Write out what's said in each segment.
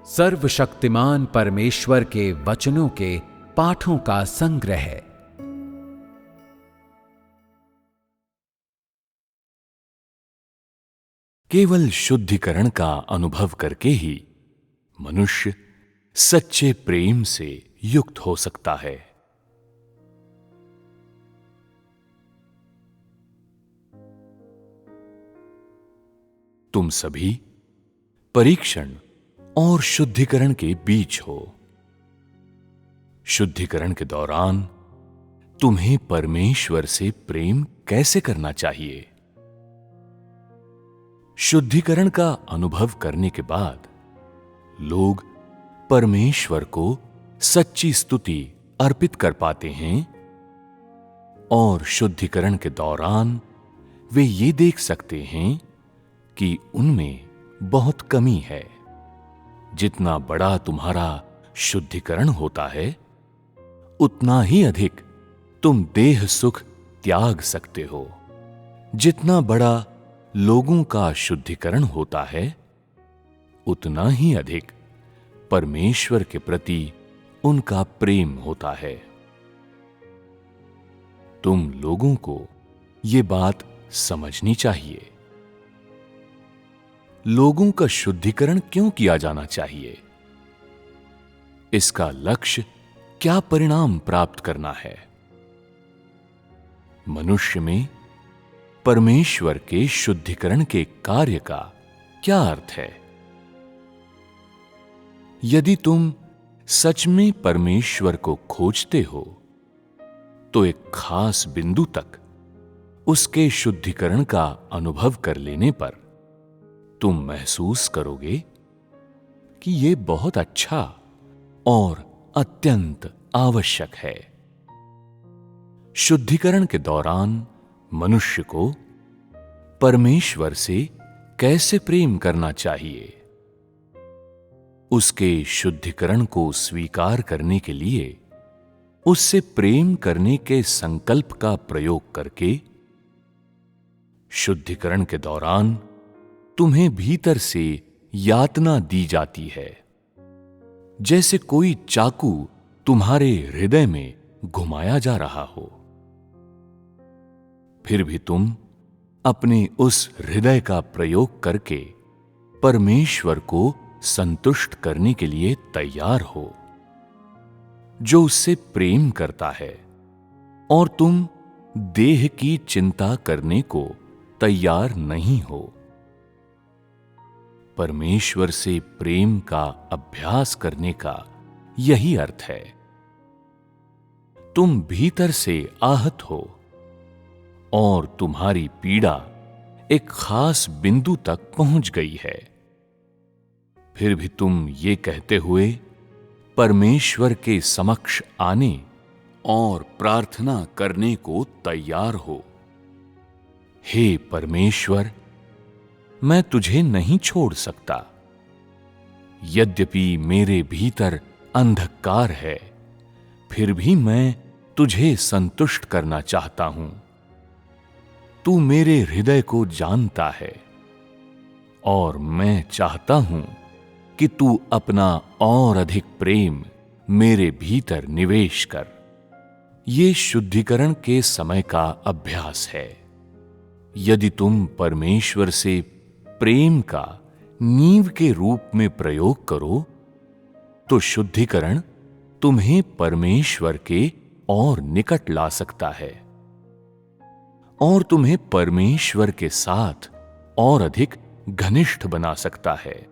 सर्वशक्तिमान परमेश्वर के वचनों के पाठों का संग्रह। केवल शुद्धिकरण का अनुभव करके ही मनुष्य सच्चे प्रेम से युक्त हो सकता है। तुम सभी परीक्षण और शुद्धिकरण के बीच हो। शुद्धिकरण के दौरान तुम्हें परमेश्वर से प्रेम कैसे करना चाहिए? शुद्धिकरण का अनुभव करने के बाद लोग परमेश्वर को सच्ची स्तुति अर्पित कर पाते हैं और शुद्धिकरण के दौरान वे ये देख सकते हैं कि उनमें बहुत कमी है। जितना बड़ा तुम्हारा शुद्धिकरण होता है, उतना ही अधिक तुम देह सुख त्याग सकते हो। जितना बड़ा लोगों का शुद्धिकरण होता है, उतना ही अधिक परमेश्वर के प्रति उनका प्रेम होता है। तुम लोगों को यह बात समझनी चाहिए। लोगों का शुद्धिकरण क्यों किया जाना चाहिए? इसका लक्ष्य क्या परिणाम प्राप्त करना है? मनुष्य में परमेश्वर के शुद्धिकरण के कार्य का क्या अर्थ है? यदि तुम सच में परमेश्वर को खोजते हो, तो एक खास बिंदु तक उसके शुद्धिकरण का अनुभव कर लेने पर तुम महसूस करोगे कि यह बहुत अच्छा और अत्यंत आवश्यक है। शुद्धिकरण के दौरान मनुष्य को परमेश्वर से कैसे प्रेम करना चाहिए? उसके शुद्धिकरण को स्वीकार करने के लिए उससे प्रेम करने के संकल्प का प्रयोग करके शुद्धिकरण के दौरान तुम्हें भीतर से यातना दी जाती है। जैसे कोई चाकू तुम्हारे हृदय में घुमाया जा रहा हो, फिर भी तुम अपने उस हृदय का प्रयोग करके परमेश्वर को संतुष्ट करने के लिए तैयार हो, जो उससे प्रेम करता है, और तुम देह की चिंता करने को तैयार नहीं हो। परमेश्वर से प्रेम का अभ्यास करने का यही अर्थ है। तुम भीतर से आहत हो और तुम्हारी पीड़ा एक खास बिंदु तक पहुंच गई है। फिर भी तुम ये कहते हुए परमेश्वर के समक्ष आने और प्रार्थना करने को तैयार हो, हे परमेश्वर, मैं तुझे नहीं छोड़ सकता। यद्यपि मेरे भीतर अंधकार है, फिर भी मैं तुझे संतुष्ट करना चाहता हूं। तू मेरे हृदय को जानता है और मैं चाहता हूं कि तू अपना और अधिक प्रेम मेरे भीतर निवेश कर। ये शुद्धिकरण के समय का अभ्यास है। यदि तुम परमेश्वर से प्रेम का नींव के रूप में प्रयोग करो, तो शुद्धिकरण तुम्हें परमेश्वर के और निकट ला सकता है और तुम्हें परमेश्वर के साथ और अधिक घनिष्ठ बना सकता है।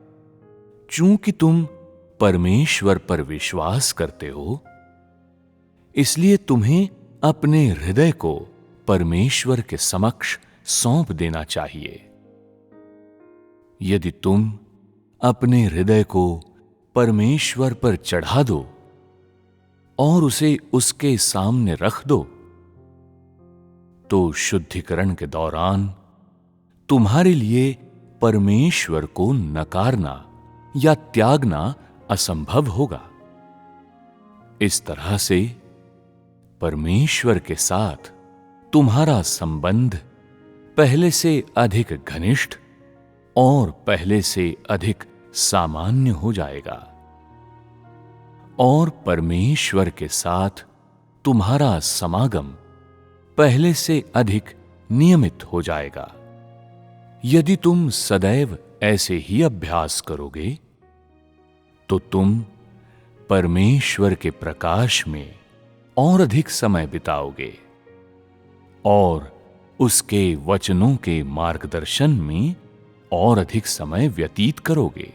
चूंकि तुम परमेश्वर पर विश्वास करते हो, इसलिए तुम्हें अपने हृदय को परमेश्वर के समक्ष सौंप देना चाहिए। यदि तुम अपने हृदय को परमेश्वर पर चढ़ा दो और उसे उसके सामने रख दो, तो शुद्धिकरण के दौरान तुम्हारे लिए परमेश्वर को नकारना या त्यागना असंभव होगा। इस तरह से परमेश्वर के साथ तुम्हारा संबंध पहले से अधिक घनिष्ठ और पहले से अधिक सामान्य हो जाएगा और परमेश्वर के साथ तुम्हारा समागम पहले से अधिक नियमित हो जाएगा। यदि तुम सदैव ऐसे ही अभ्यास करोगे तो तुम परमेश्वर के प्रकाश में और अधिक समय बिताओगे और उसके वचनों के मार्गदर्शन में और अधिक समय व्यतीत करोगे।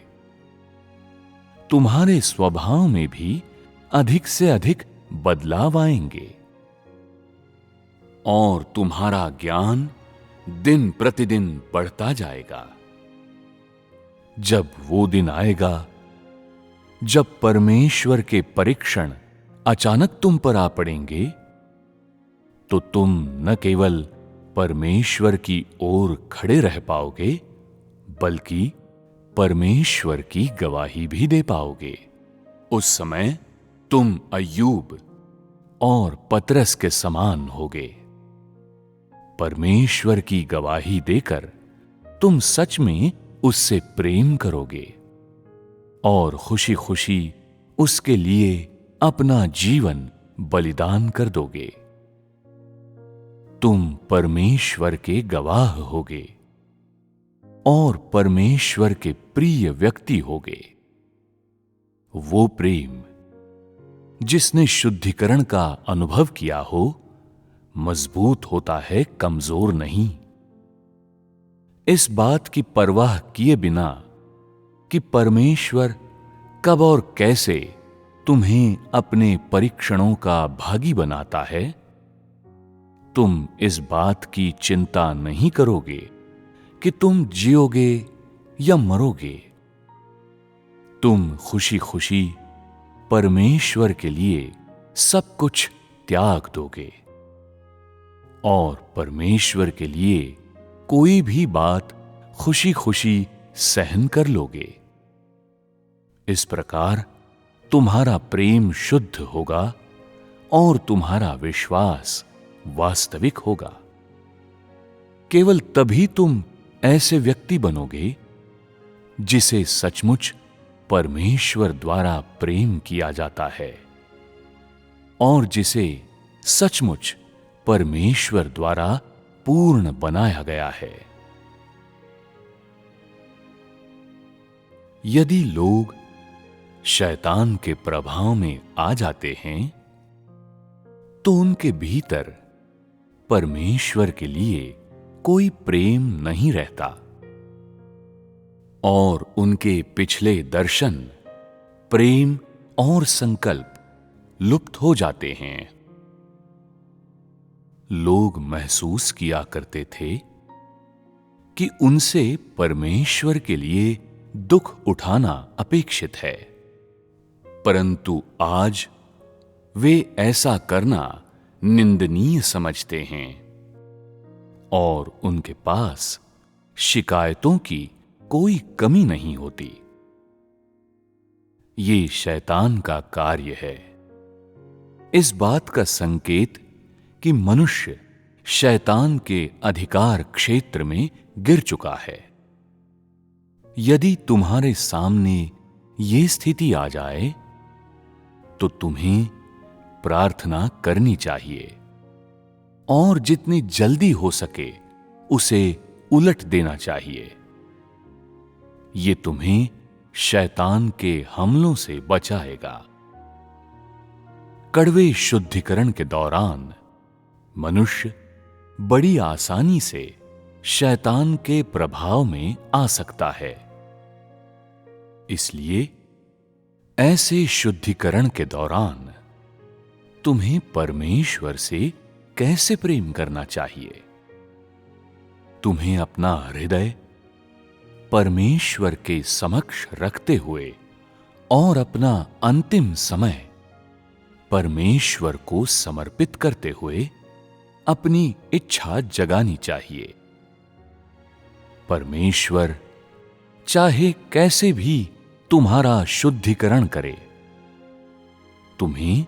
तुम्हारे स्वभाव में भी अधिक से अधिक बदलाव आएंगे और तुम्हारा ज्ञान दिन प्रतिदिन बढ़ता जाएगा। जब वो दिन आएगा जब परमेश्वर के परीक्षण अचानक तुम पर आ पड़ेंगे तो तुम न केवल परमेश्वर की ओर खड़े रह पाओगे बल्कि परमेश्वर की गवाही भी दे पाओगे। उस समय तुम अय्यूब और पतरस के समान होगे। परमेश्वर की गवाही देकर तुम सच में उससे प्रेम करोगे और खुशी खुशी उसके लिए अपना जीवन बलिदान कर दोगे। तुम परमेश्वर के गवाह होगे और परमेश्वर के प्रिय व्यक्ति होगे। वो प्रेम जिसने शुद्धिकरण का अनुभव किया हो मजबूत होता है, कमजोर नहीं। इस बात की परवाह किए बिना कि परमेश्वर कब और कैसे तुम्हें अपने परीक्षणों का भागी बनाता है, तुम इस बात की चिंता नहीं करोगे कि तुम जियोगे या मरोगे। तुम खुशी खुशी परमेश्वर के लिए सब कुछ त्याग दोगे और परमेश्वर के लिए कोई भी बात खुशी खुशी सहन कर लोगे। इस प्रकार तुम्हारा प्रेम शुद्ध होगा और तुम्हारा विश्वास वास्तविक होगा। केवल तभी तुम ऐसे व्यक्ति बनोगे जिसे सचमुच परमेश्वर द्वारा प्रेम किया जाता है और जिसे सचमुच परमेश्वर द्वारा पूर्ण बनाया गया है। यदि लोग शैतान के प्रभाव में आ जाते हैं तो उनके भीतर परमेश्वर के लिए कोई प्रेम नहीं रहता और उनके पिछले दर्शन, प्रेम और संकल्प लुप्त हो जाते हैं। लोग महसूस किया करते थे कि उनसे परमेश्वर के लिए दुख उठाना अपेक्षित है, परंतु आज वे ऐसा करना निंदनीय समझते हैं और उनके पास शिकायतों की कोई कमी नहीं होती। ये शैतान का कार्य है। इस बात का संकेत कि मनुष्य शैतान के अधिकार क्षेत्र में गिर चुका है। यदि तुम्हारे सामने ये स्थिति आ जाए तो तुम्हें प्रार्थना करनी चाहिए और जितनी जल्दी हो सके उसे उलट देना चाहिए। ये तुम्हें शैतान के हमलों से बचाएगा। कड़वे शुद्धिकरण के दौरान मनुष्य बड़ी आसानी से शैतान के प्रभाव में आ सकता है। इसलिए ऐसे शुद्धिकरण के दौरान तुम्हें परमेश्वर से कैसे प्रेम करना चाहिए? तुम्हें अपना हृदय परमेश्वर के समक्ष रखते हुए और अपना अंतिम समय परमेश्वर को समर्पित करते हुए अपनी इच्छा जगानी चाहिए। परमेश्वर चाहे कैसे भी तुम्हारा शुद्धिकरण करे, तुम्हें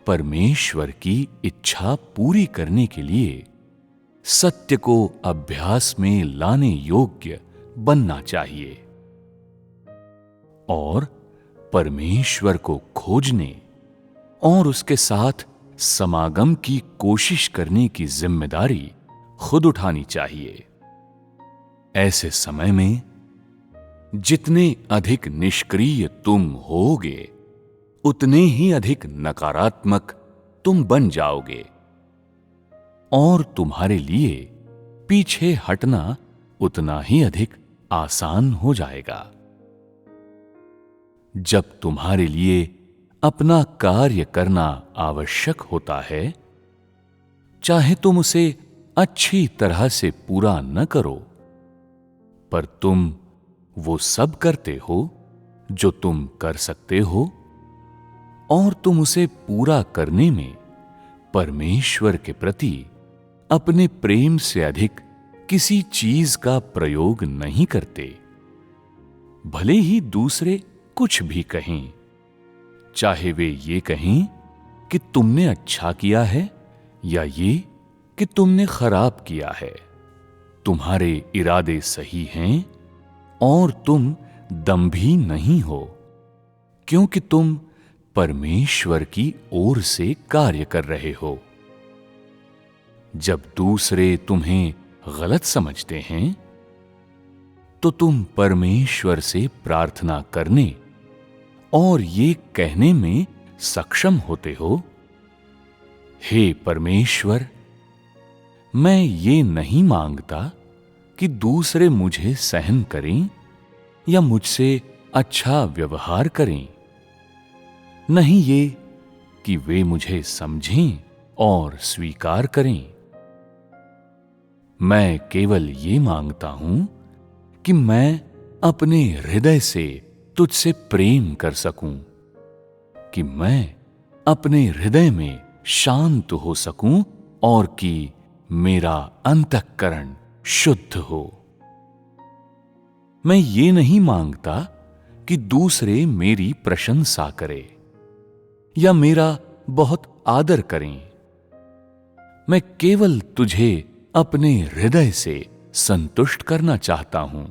परमेश्वर की इच्छा पूरी करने के लिए सत्य को अभ्यास में लाने योग्य बनना चाहिए। और परमेश्वर को खोजने और उसके साथ समागम की कोशिश करने की जिम्मेदारी खुद उठानी चाहिए। ऐसे समय में जितने अधिक निष्क्रिय तुम होगे, उतने ही अधिक नकारात्मक तुम बन जाओगे और तुम्हारे लिए पीछे हटना उतना ही अधिक आसान हो जाएगा। जब तुम्हारे लिए अपना कार्य करना आवश्यक होता है, चाहे तुम उसे अच्छी तरह से पूरा न करो, पर तुम वो सब करते हो जो तुम कर सकते हो और तुम उसे पूरा करने में परमेश्वर के प्रति अपने प्रेम से अधिक किसी चीज का प्रयोग नहीं करते। भले ही दूसरे कुछ भी कहें, चाहे वे ये कहें कि तुमने अच्छा किया है या ये कि तुमने खराब किया है, तुम्हारे इरादे सही हैं और तुम दंभी नहीं हो, क्योंकि तुम परमेश्वर की ओर से कार्य कर रहे हो। जब दूसरे तुम्हें गलत समझते हैं, तो तुम परमेश्वर से प्रार्थना करने और ये कहने में सक्षम होते हो, हे परमेश्वर, मैं ये नहीं मांगता कि दूसरे मुझे सहन करें या मुझसे अच्छा व्यवहार करें, नहीं ये कि वे मुझे समझें और स्वीकार करें। मैं केवल ये मांगता हूं कि मैं अपने हृदय से तुझसे प्रेम कर सकूं, कि मैं अपने हृदय में शांत हो सकूं और कि मेरा अंतःकरण शुद्ध हो। मैं ये नहीं मांगता कि दूसरे मेरी प्रशंसा करें या मेरा बहुत आदर करें। मैं केवल तुझे अपने हृदय से संतुष्ट करना चाहता हूं।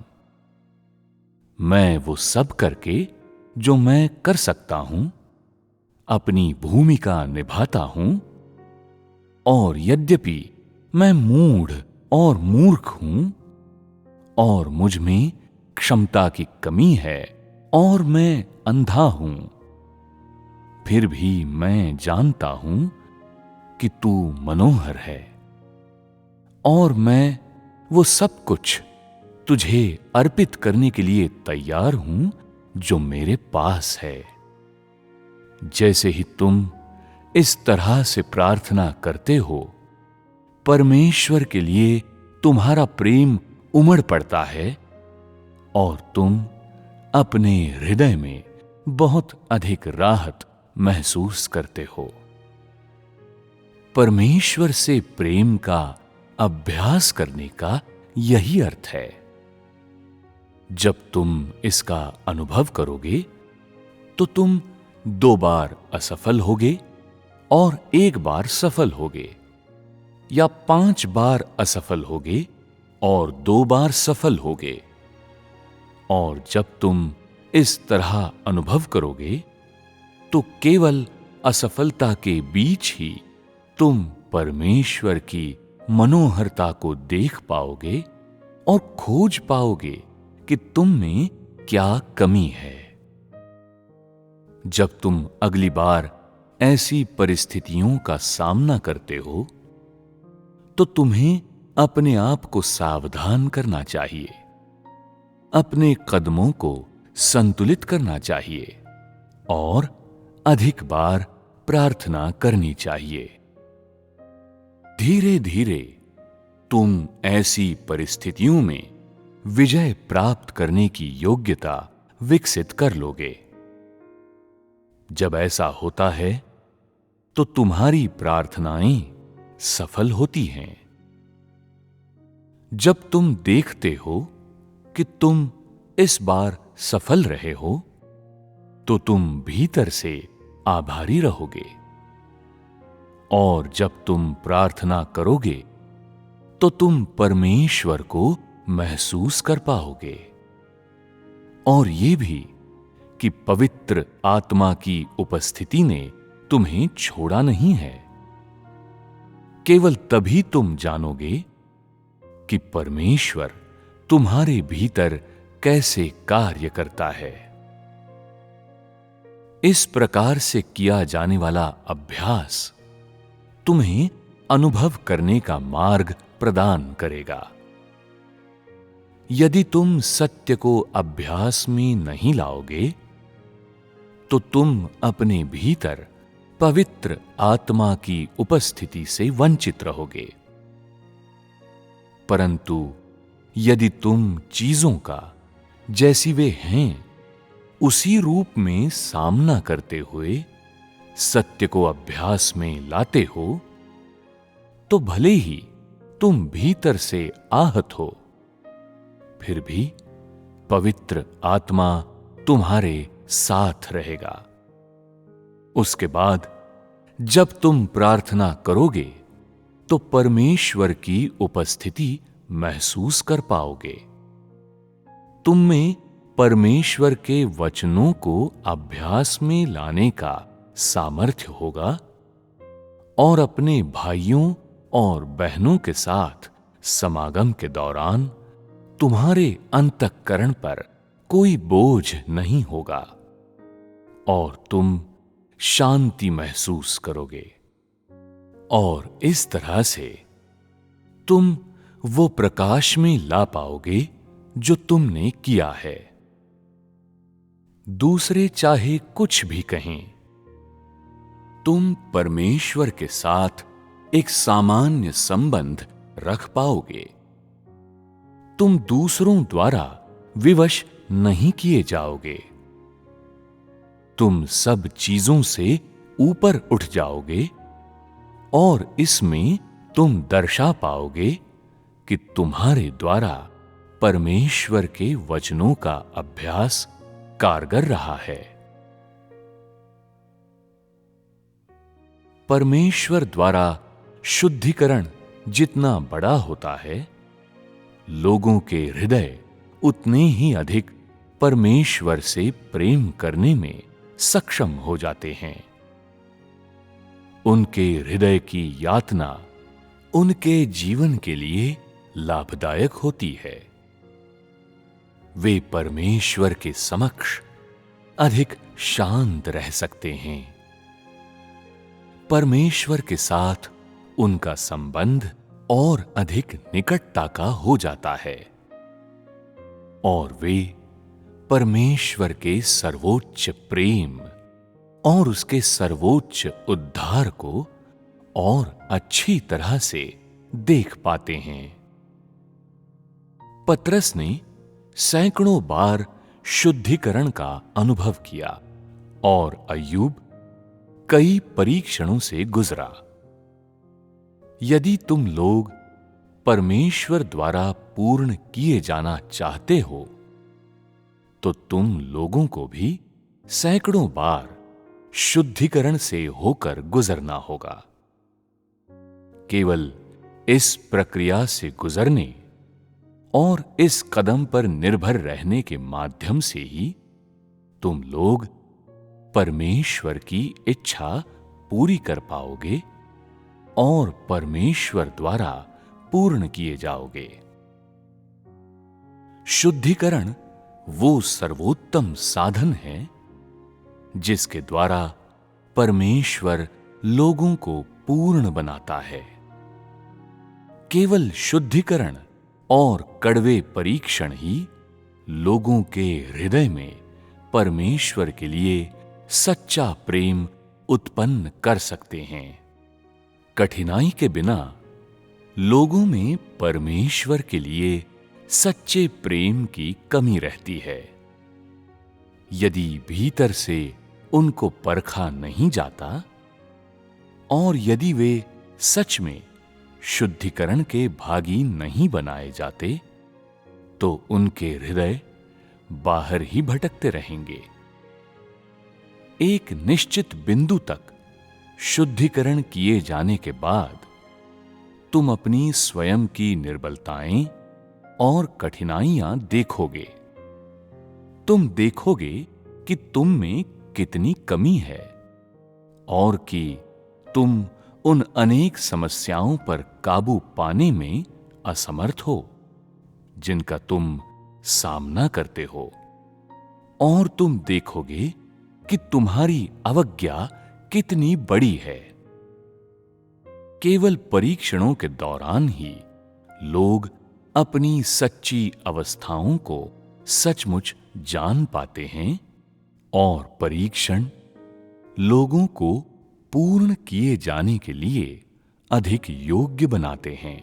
मैं वो सब करके जो मैं कर सकता हूं, अपनी भूमिका निभाता हूं, और यद्यपि मैं मूढ़ और मूर्ख हूं और मुझ में क्षमता की कमी है और मैं अंधा हूं, फिर भी मैं जानता हूं कि तू मनोहर है और मैं वो सब कुछ तुझे अर्पित करने के लिए तैयार हूं जो मेरे पास है। जैसे ही तुम इस तरह से प्रार्थना करते हो, परमेश्वर के लिए तुम्हारा प्रेम उमड़ पड़ता है और तुम अपने हृदय में बहुत अधिक राहत महसूस करते हो। परमेश्वर से प्रेम का अभ्यास करने का यही अर्थ है। जब तुम इसका अनुभव करोगे, तो तुम 2 बार असफल होगे और 1 बार सफल होगे, या 5 बार असफल होगे और 2 बार सफल होगे। और जब तुम इस तरह अनुभव करोगे, तो केवल असफलता के बीच ही तुम परमेश्वर की मनोहरता को देख पाओगे और खोज पाओगे कि तुम में क्या कमी है। जब तुम अगली बार ऐसी परिस्थितियों का सामना करते हो, तो तुम्हें अपने आप को सावधान करना चाहिए, अपने कदमों को संतुलित करना चाहिए और अधिक बार प्रार्थना करनी चाहिए। धीरे धीरे तुम ऐसी परिस्थितियों में विजय प्राप्त करने की योग्यता विकसित कर लोगे। जब ऐसा होता है, तो तुम्हारी प्रार्थनाएं सफल होती हैं। जब तुम देखते हो कि तुम इस बार सफल रहे हो, तो तुम भीतर से आभारी रहोगे, और जब तुम प्रार्थना करोगे, तो तुम परमेश्वर को महसूस कर पाओगे, और ये भी कि पवित्र आत्मा की उपस्थिति ने तुम्हें छोड़ा नहीं है। केवल तभी तुम जानोगे कि परमेश्वर तुम्हारे भीतर कैसे कार्य करता है। इस प्रकार से किया जाने वाला अभ्यास तुम्हें अनुभव करने का मार्ग प्रदान करेगा। यदि तुम सत्य को अभ्यास में नहीं लाओगे तो तुम अपने भीतर पवित्र आत्मा की उपस्थिति से वंचित रहोगे। परंतु यदि तुम चीजों का जैसी वे हैं उसी रूप में सामना करते हुए सत्य को अभ्यास में लाते हो तो भले ही तुम भीतर से आहत हो, फिर भी पवित्र आत्मा तुम्हारे साथ रहेगा। उसके बाद जब तुम प्रार्थना करोगे तो परमेश्वर की उपस्थिति महसूस कर पाओगे। तुम में परमेश्वर के वचनों को अभ्यास में लाने का सामर्थ्य होगा और अपने भाइयों और बहनों के साथ समागम के दौरान तुम्हारे अंतःकरण पर कोई बोझ नहीं होगा और तुम शांति महसूस करोगे। और इस तरह से तुम वो प्रकाश में ला पाओगे जो तुमने किया है। दूसरे चाहे कुछ भी कहें, तुम परमेश्वर के साथ एक सामान्य संबंध रख पाओगे। तुम दूसरों द्वारा विवश नहीं किए जाओगे। तुम सब चीजों से ऊपर उठ जाओगे और इसमें तुम दर्शा पाओगे कि तुम्हारे द्वारा परमेश्वर के वचनों का अभ्यास कारगर रहा है। परमेश्वर द्वारा शुद्धिकरण जितना बड़ा होता है, लोगों के हृदय उतने ही अधिक परमेश्वर से प्रेम करने में सक्षम हो जाते हैं। उनके हृदय की यातना उनके जीवन के लिए लाभदायक होती है। वे परमेश्वर के समक्ष अधिक शांत रह सकते हैं। परमेश्वर के साथ उनका संबंध और अधिक निकटता का हो जाता है और वे परमेश्वर के सर्वोच्च प्रेम और उसके सर्वोच्च उद्धार को और अच्छी तरह से देख पाते हैं। पतरस ने सैकड़ों बार शुद्धिकरण का अनुभव किया और अय्यूब कई परीक्षणों से गुजरा। यदि तुम लोग परमेश्वर द्वारा पूर्ण किए जाना चाहते हो तो तुम लोगों को भी सैकड़ों बार शुद्धिकरण से होकर गुजरना होगा। केवल इस प्रक्रिया से गुजरने और इस कदम पर निर्भर रहने के माध्यम से ही तुम लोग परमेश्वर की इच्छा पूरी कर पाओगे और परमेश्वर द्वारा पूर्ण किए जाओगे। शुद्धिकरण वो सर्वोत्तम साधन है जिसके द्वारा परमेश्वर लोगों को पूर्ण बनाता है। केवल शुद्धिकरण और कड़वे परीक्षण ही लोगों के हृदय में परमेश्वर के लिए सच्चा प्रेम उत्पन्न कर सकते हैं। कठिनाई के बिना लोगों में परमेश्वर के लिए सच्चे प्रेम की कमी रहती है। यदि भीतर से उनको परखा नहीं जाता और यदि वे सच में शुद्धिकरण के भागी नहीं बनाए जाते तो उनके हृदय बाहर ही भटकते रहेंगे। एक निश्चित बिंदु तक शुद्धिकरण किए जाने के बाद तुम अपनी स्वयं की निर्बलताएं और कठिनाइयां देखोगे। तुम देखोगे कि तुम में कितनी कमी है और कि तुम उन अनेक समस्याओं पर काबू पाने में असमर्थ हो जिनका तुम सामना करते हो, और तुम देखोगे कि तुम्हारी अवज्ञा कितनी बड़ी है। केवल परीक्षणों के दौरान ही लोग अपनी सच्ची अवस्थाओं को सचमुच जान पाते हैं और परीक्षण लोगों को पूर्ण किए जाने के लिए अधिक योग्य बनाते हैं।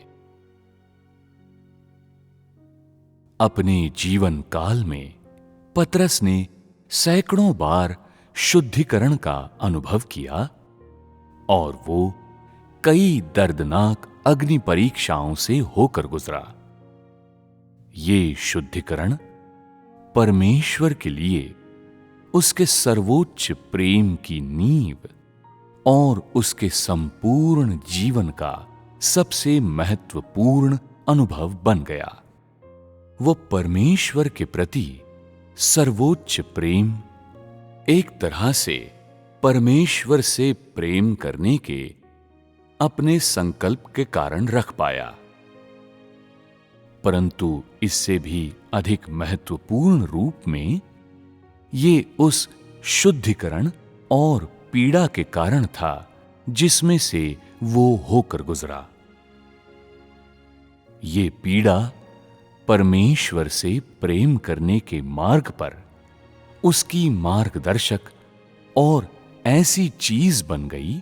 अपने जीवन काल में पतरस ने सैकड़ों बार शुद्धिकरण का अनुभव किया और वो कई दर्दनाक अग्नि परीक्षाओं से होकर गुजरा। ये शुद्धिकरण परमेश्वर के लिए उसके सर्वोच्च प्रेम की नींव और उसके संपूर्ण जीवन का सबसे महत्वपूर्ण अनुभव बन गया। वो परमेश्वर के प्रति सर्वोच्च प्रेम एक तरह से परमेश्वर से प्रेम करने के अपने संकल्प के कारण रख पाया, परंतु इससे भी अधिक महत्वपूर्ण रूप में ये उस शुद्धिकरण और पीड़ा के कारण था जिसमें से वो होकर गुजरा। ये पीड़ा परमेश्वर से प्रेम करने के मार्ग पर उसकी मार्गदर्शक और ऐसी चीज बन गई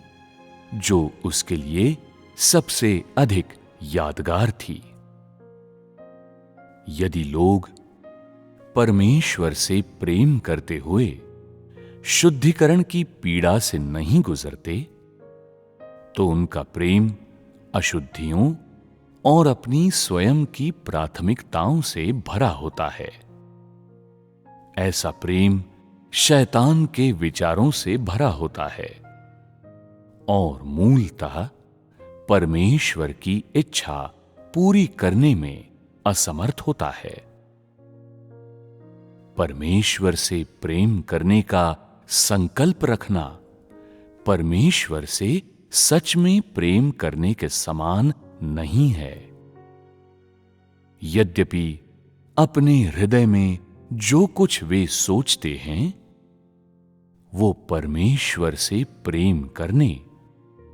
जो उसके लिए सबसे अधिक यादगार थी। यदि लोग परमेश्वर से प्रेम करते हुए शुद्धिकरण की पीड़ा से नहीं गुजरते, तो उनका प्रेम अशुद्धियों और अपनी स्वयं की प्राथमिकताओं से भरा होता है। ऐसा प्रेम शैतान के विचारों से भरा होता है और मूलतः परमेश्वर की इच्छा पूरी करने में असमर्थ होता है। परमेश्वर से प्रेम करने का संकल्प रखना परमेश्वर से सच में प्रेम करने के समान नहीं है। यद्यपि अपने हृदय में जो कुछ वे सोचते हैं वो परमेश्वर से प्रेम करने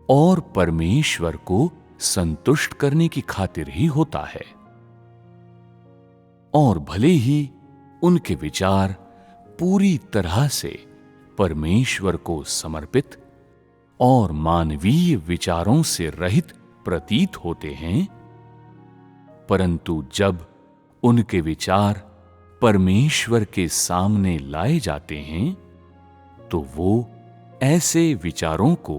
और परमेश्वर को संतुष्ट करने की खातिर ही होता है, और भले ही उनके विचार पूरी तरह से परमेश्वर को समर्पित और मानवीय विचारों से रहित प्रतीत होते हैं, परंतु जब उनके विचार परमेश्वर के सामने लाए जाते हैं तो वो ऐसे विचारों को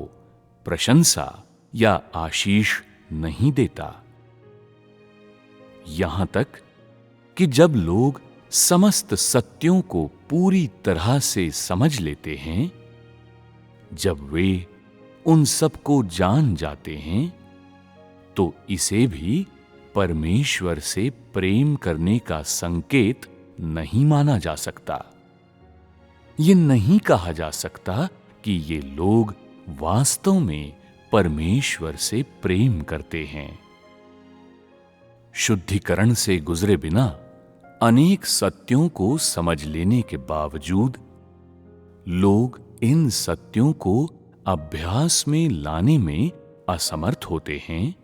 प्रशंसा या आशीष नहीं देता। यहां तक कि जब लोग समस्त सत्यों को पूरी तरह से समझ लेते हैं, जब वे उन सब को जान जाते हैं, तो इसे भी परमेश्वर से प्रेम करने का संकेत नहीं माना जा सकता। ये नहीं कहा जा सकता कि ये लोग वास्तव में परमेश्वर से प्रेम करते हैं। शुद्धिकरण से गुजरे बिना अनेक सत्यों को समझ लेने के बावजूद लोग इन सत्यों को अभ्यास में लाने में असमर्थ होते हैं।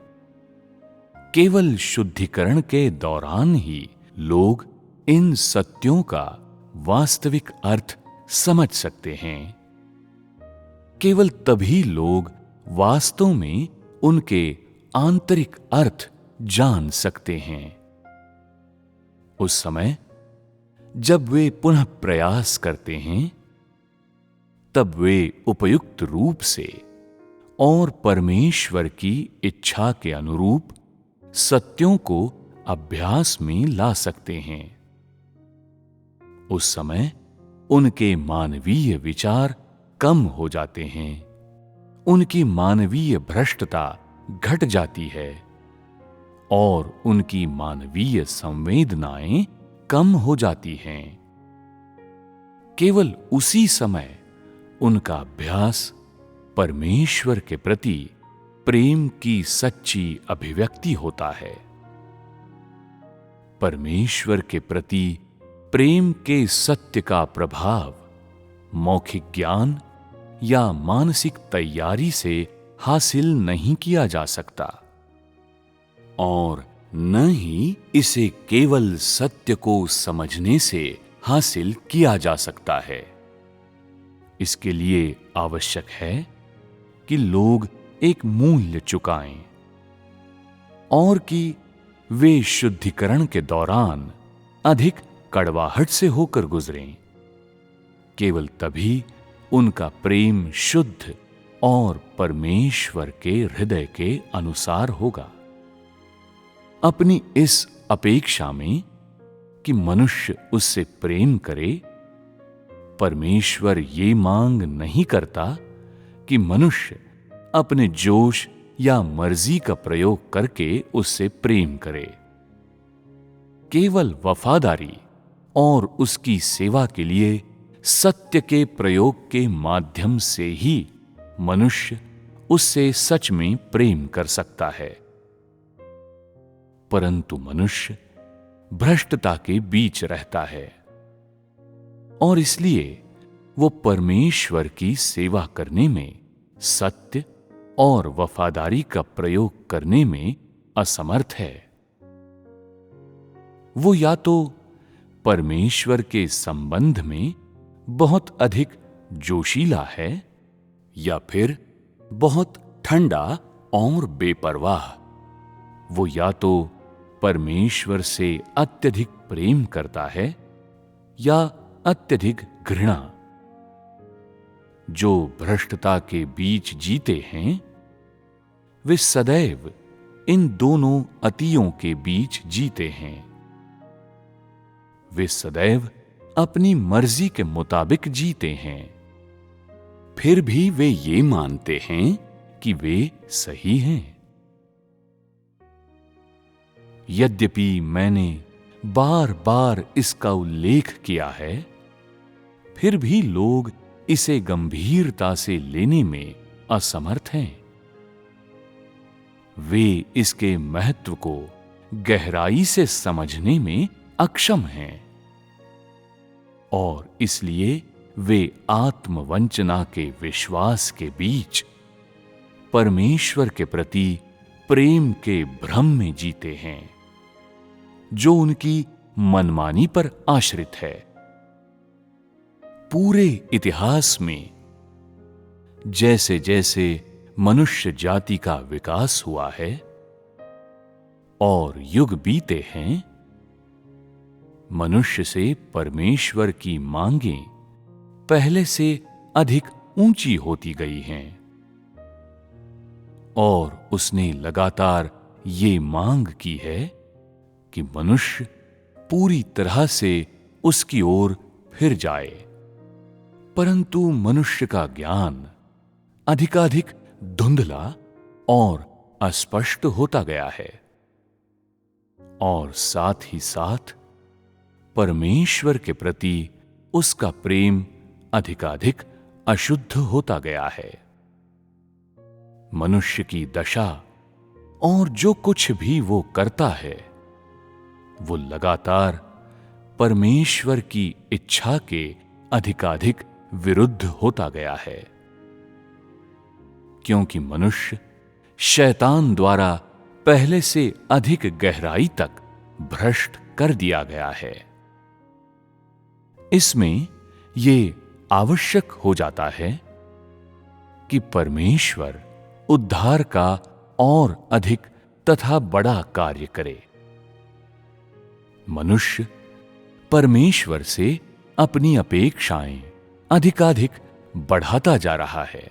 केवल शुद्धिकरण के दौरान ही लोग इन सत्यों का वास्तविक अर्थ समझ सकते हैं। केवल तभी लोग वास्तव में उनके आंतरिक अर्थ जान सकते हैं। उस समय जब वे पुनः प्रयास करते हैं, तब वे उपयुक्त रूप से और परमेश्वर की इच्छा के अनुरूप सत्यों को अभ्यास में ला सकते हैं। उस समय उनके मानवीय विचार कम हो जाते हैं, उनकी मानवीय भ्रष्टता घट जाती है और उनकी मानवीय संवेदनाएं कम हो जाती हैं। केवल उसी समय उनका अभ्यास परमेश्वर के प्रति प्रेम की सच्ची अभिव्यक्ति होता है। परमेश्वर के प्रति प्रेम के सत्य का प्रभाव मौखिक ज्ञान या मानसिक तैयारी से हासिल नहीं किया जा सकता और न ही इसे केवल सत्य को समझने से हासिल किया जा सकता है। इसके लिए आवश्यक है कि लोग एक मूल्य चुकाएं और कि वे शुद्धिकरण के दौरान अधिक कड़वाहट से होकर गुजरें। केवल तभी उनका प्रेम शुद्ध और परमेश्वर के हृदय के अनुसार होगा। अपनी इस अपेक्षा में कि मनुष्य उससे प्रेम करे, परमेश्वर ये मांग नहीं करता कि मनुष्य अपने जोश या मर्जी का प्रयोग करके उससे प्रेम करे। केवल वफादारी और उसकी सेवा के लिए सत्य के प्रयोग के माध्यम से ही मनुष्य उससे सच में प्रेम कर सकता है। परंतु मनुष्य भ्रष्टता के बीच रहता है और इसलिए वो परमेश्वर की सेवा करने में, सत्य और वफादारी का प्रयोग करने में असमर्थ है। वो या तो परमेश्वर के संबंध में बहुत अधिक जोशीला है या फिर बहुत ठंडा और बेपरवाह। वो या तो परमेश्वर से अत्यधिक प्रेम करता है या अत्यधिक घृणा। जो भ्रष्टता के बीच जीते हैं वे सदैव इन दोनों अतियों के बीच जीते हैं। वे सदैव अपनी मर्जी के मुताबिक जीते हैं, फिर भी वे ये मानते हैं कि वे सही हैं। यद्यपि मैंने बार बार इसका उल्लेख किया है, फिर भी लोग इसे गंभीरता से लेने में असमर्थ हैं। वे इसके महत्व को गहराई से समझने में अक्षम हैं और इसलिए वे आत्मवंचना के विश्वास के बीच परमेश्वर के प्रति प्रेम के भ्रम में जीते हैं, जो उनकी मनमानी पर आश्रित है। पूरे इतिहास में जैसे जैसे मनुष्य जाति का विकास हुआ है और युग बीते हैं, मनुष्य से परमेश्वर की मांगें पहले से अधिक ऊंची होती गई हैं और उसने लगातार ये मांग की है कि मनुष्य पूरी तरह से उसकी ओर फिर जाए। परंतु मनुष्य का ज्ञान अधिकाधिक धुंधला और अस्पष्ट होता गया है और साथ ही साथ परमेश्वर के प्रति उसका प्रेम अधिकाधिक अशुद्ध होता गया है। मनुष्य की दशा और जो कुछ भी वो करता है, वो लगातार परमेश्वर की इच्छा के अधिकाधिक विरुद्ध होता गया है, क्योंकि मनुष्य शैतान द्वारा पहले से अधिक गहराई तक भ्रष्ट कर दिया गया है। इसमें ये आवश्यक हो जाता है कि परमेश्वर उद्धार का और अधिक तथा बड़ा कार्य करे। मनुष्य परमेश्वर से अपनी अपेक्षाएं अधिकाधिक बढ़ाता जा रहा है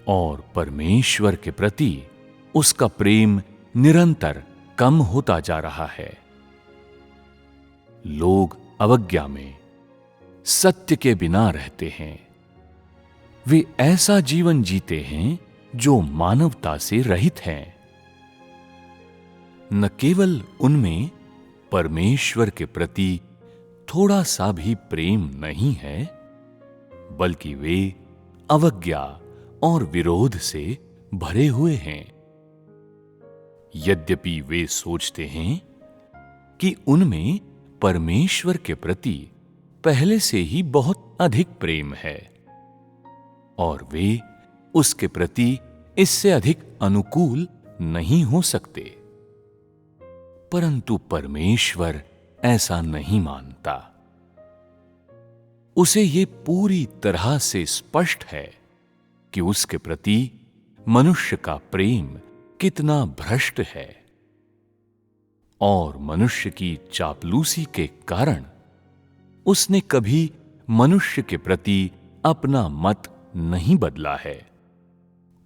और परमेश्वर के प्रति उसका प्रेम निरंतर कम होता जा रहा है। लोग अवज्ञा में सत्य के बिना रहते हैं। वे ऐसा जीवन जीते हैं जो मानवता से रहित है। न केवल उनमें परमेश्वर के प्रति थोड़ा सा भी प्रेम नहीं है, बल्कि वे अवज्ञा और विरोध से भरे हुए हैं। यद्यपि वे सोचते हैं कि उनमें परमेश्वर के प्रति पहले से ही बहुत अधिक प्रेम है और वे उसके प्रति इससे अधिक अनुकूल नहीं हो सकते, परंतु परमेश्वर ऐसा नहीं मानता। उसे ये पूरी तरह से स्पष्ट है कि उसके प्रति मनुष्य का प्रेम कितना भ्रष्ट है और मनुष्य की चापलूसी के कारण उसने कभी मनुष्य के प्रति अपना मत नहीं बदला है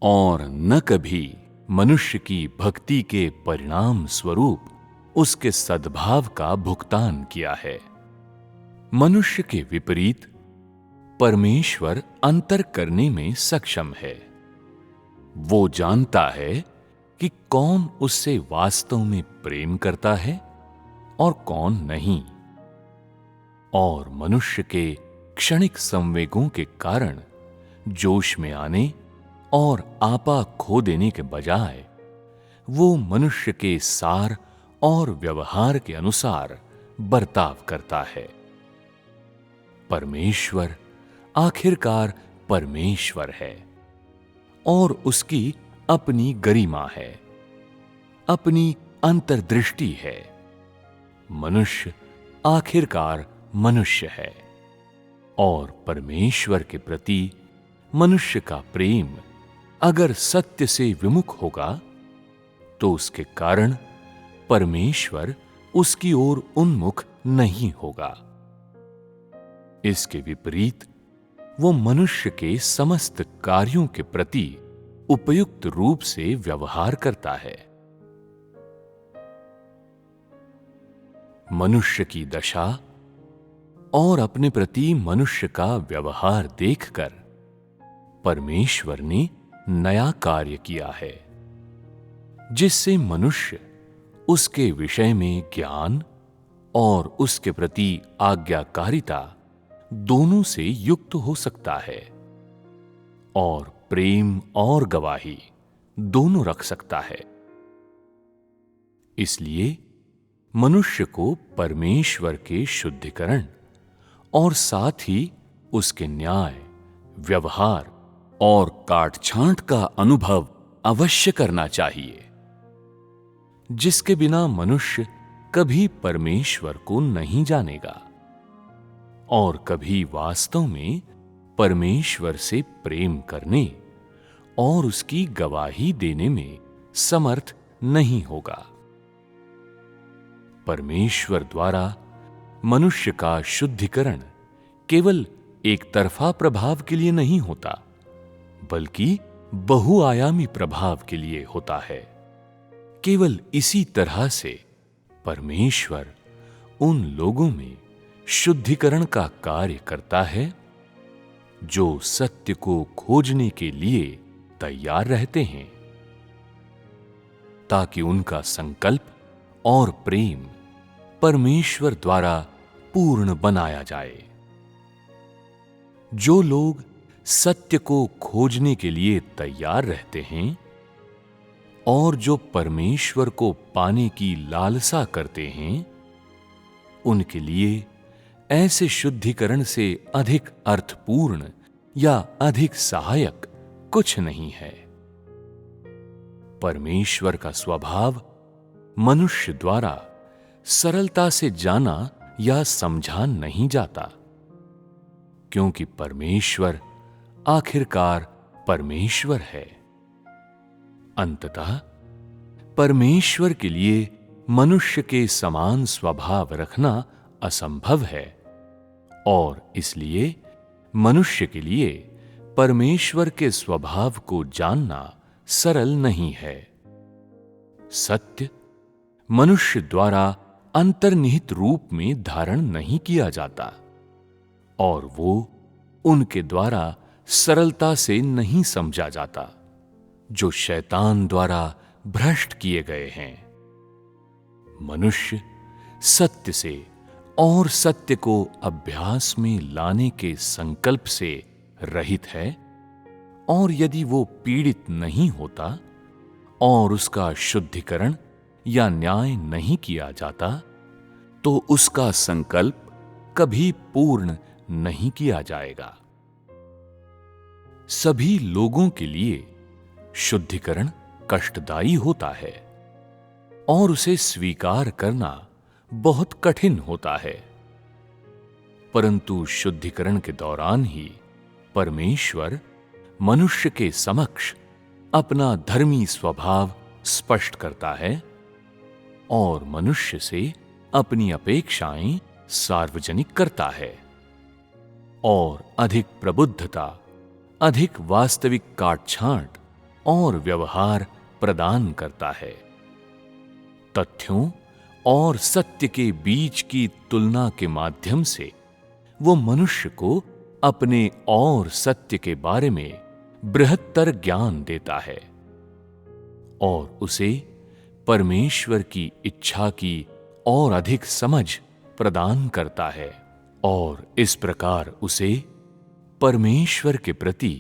और न कभी मनुष्य की भक्ति के परिणाम स्वरूप उसके सद्भाव का भुगतान किया है। मनुष्य के विपरीत परमेश्वर अंतर करने में सक्षम है। वो जानता है कि कौन उससे वास्तव में प्रेम करता है और कौन नहीं, और मनुष्य के क्षणिक संवेगों के कारण जोश में आने और आपा खो देने के बजाय वो मनुष्य के सार और व्यवहार के अनुसार बर्ताव करता है। परमेश्वर आखिरकार परमेश्वर है और उसकी अपनी गरिमा है, अपनी अंतर्दृष्टि है। मनुष्य आखिरकार मनुष्य है और परमेश्वर के प्रति मनुष्य का प्रेम अगर सत्य से विमुख होगा तो उसके कारण परमेश्वर उसकी ओर उन्मुख नहीं होगा। इसके विपरीत वो मनुष्य के समस्त कार्यों के प्रति उपयुक्त रूप से व्यवहार करता है। मनुष्य की दशा और अपने प्रति मनुष्य का व्यवहार देखकर परमेश्वर ने नया कार्य किया है, जिससे मनुष्य उसके विषय में ज्ञान और उसके प्रति आज्ञाकारिता दोनों से युक्त हो सकता है और प्रेम और गवाही दोनों रख सकता है। इसलिए मनुष्य को परमेश्वर के शुद्धिकरण और साथ ही उसके न्याय, व्यवहार और काट-छांट का अनुभव अवश्य करना चाहिए, जिसके बिना मनुष्य कभी परमेश्वर को नहीं जानेगा और कभी वास्तव में परमेश्वर से प्रेम करने और उसकी गवाही देने में समर्थ नहीं होगा। परमेश्वर द्वारा मनुष्य का शुद्धिकरण केवल एक तरफा प्रभाव के लिए नहीं होता, बल्कि बहुआयामी प्रभाव के लिए होता है। केवल इसी तरह से परमेश्वर उन लोगों में शुद्धिकरण का कार्य करता है जो सत्य को खोजने के लिए तैयार रहते हैं, ताकि उनका संकल्प और प्रेम परमेश्वर द्वारा पूर्ण बनाया जाए। जो लोग सत्य को खोजने के लिए तैयार रहते हैं और जो परमेश्वर को पाने की लालसा करते हैं, उनके लिए ऐसे शुद्धिकरण से अधिक अर्थपूर्ण या अधिक सहायक कुछ नहीं है। परमेश्वर का स्वभाव मनुष्य द्वारा सरलता से जाना या समझा नहीं जाता, क्योंकि परमेश्वर आखिरकार परमेश्वर है। अंततः परमेश्वर के लिए मनुष्य के समान स्वभाव रखना असंभव है और इसलिए मनुष्य के लिए परमेश्वर के स्वभाव को जानना सरल नहीं है। सत्य मनुष्य द्वारा अंतर्निहित रूप में धारण नहीं किया जाता और वो उनके द्वारा सरलता से नहीं समझा जाता जो शैतान द्वारा भ्रष्ट किए गए हैं। मनुष्य सत्य से और सत्य को अभ्यास में लाने के संकल्प से रहित है, और यदि वो पीड़ित नहीं होता और उसका शुद्धिकरण या न्याय नहीं किया जाता, तो उसका संकल्प कभी पूर्ण नहीं किया जाएगा। सभी लोगों के लिए शुद्धिकरण कष्टदायी होता है और उसे स्वीकार करना बहुत कठिन होता है, परंतु शुद्धिकरण के दौरान ही परमेश्वर मनुष्य के समक्ष अपना धर्मी स्वभाव स्पष्ट करता है और मनुष्य से अपनी अपेक्षाएं सार्वजनिक करता है और अधिक प्रबुद्धता, अधिक वास्तविक काटछांट और व्यवहार प्रदान करता है। तथ्यों और सत्य के बीच की तुलना के माध्यम से वो मनुष्य को अपने और सत्य के बारे में बृहत्तर ज्ञान देता है और उसे परमेश्वर की इच्छा की और अधिक समझ प्रदान करता है, और इस प्रकार उसे परमेश्वर के प्रति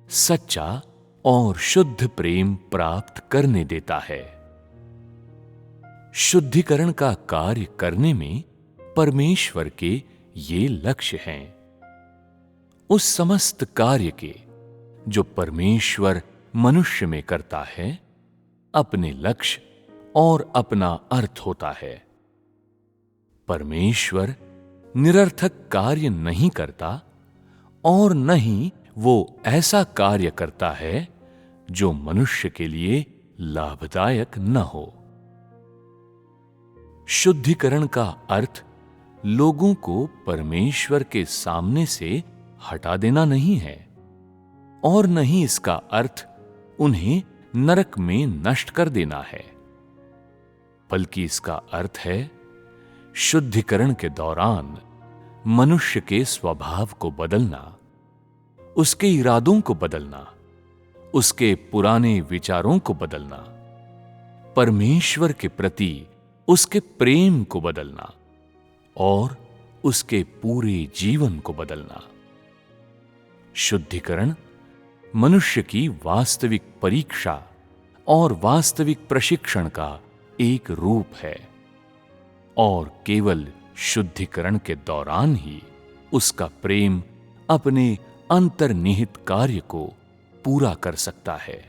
सच्चा और शुद्ध प्रेम प्राप्त करने देता है। शुद्धिकरण का कार्य करने में परमेश्वर के ये लक्ष्य हैं। उस समस्त कार्य के जो परमेश्वर मनुष्य में करता है, अपने लक्ष्य और अपना अर्थ होता है। परमेश्वर निरर्थक कार्य नहीं करता और न ही वो ऐसा कार्य करता है जो मनुष्य के लिए लाभदायक न हो। शुद्धिकरण का अर्थ लोगों को परमेश्वर के सामने से हटा देना नहीं है, और न ही इसका अर्थ उन्हें नरक में नष्ट कर देना है, बल्कि इसका अर्थ है शुद्धिकरण के दौरान मनुष्य के स्वभाव को बदलना, उसके इरादों को बदलना, उसके पुराने विचारों को बदलना, परमेश्वर के प्रति उसके प्रेम को बदलना और उसके पूरे जीवन को बदलना। शुद्धिकरण मनुष्य की वास्तविक परीक्षा और वास्तविक प्रशिक्षण का एक रूप है, और केवल शुद्धिकरण के दौरान ही उसका प्रेम अपने अंतर्निहित कार्य को पूरा कर सकता है।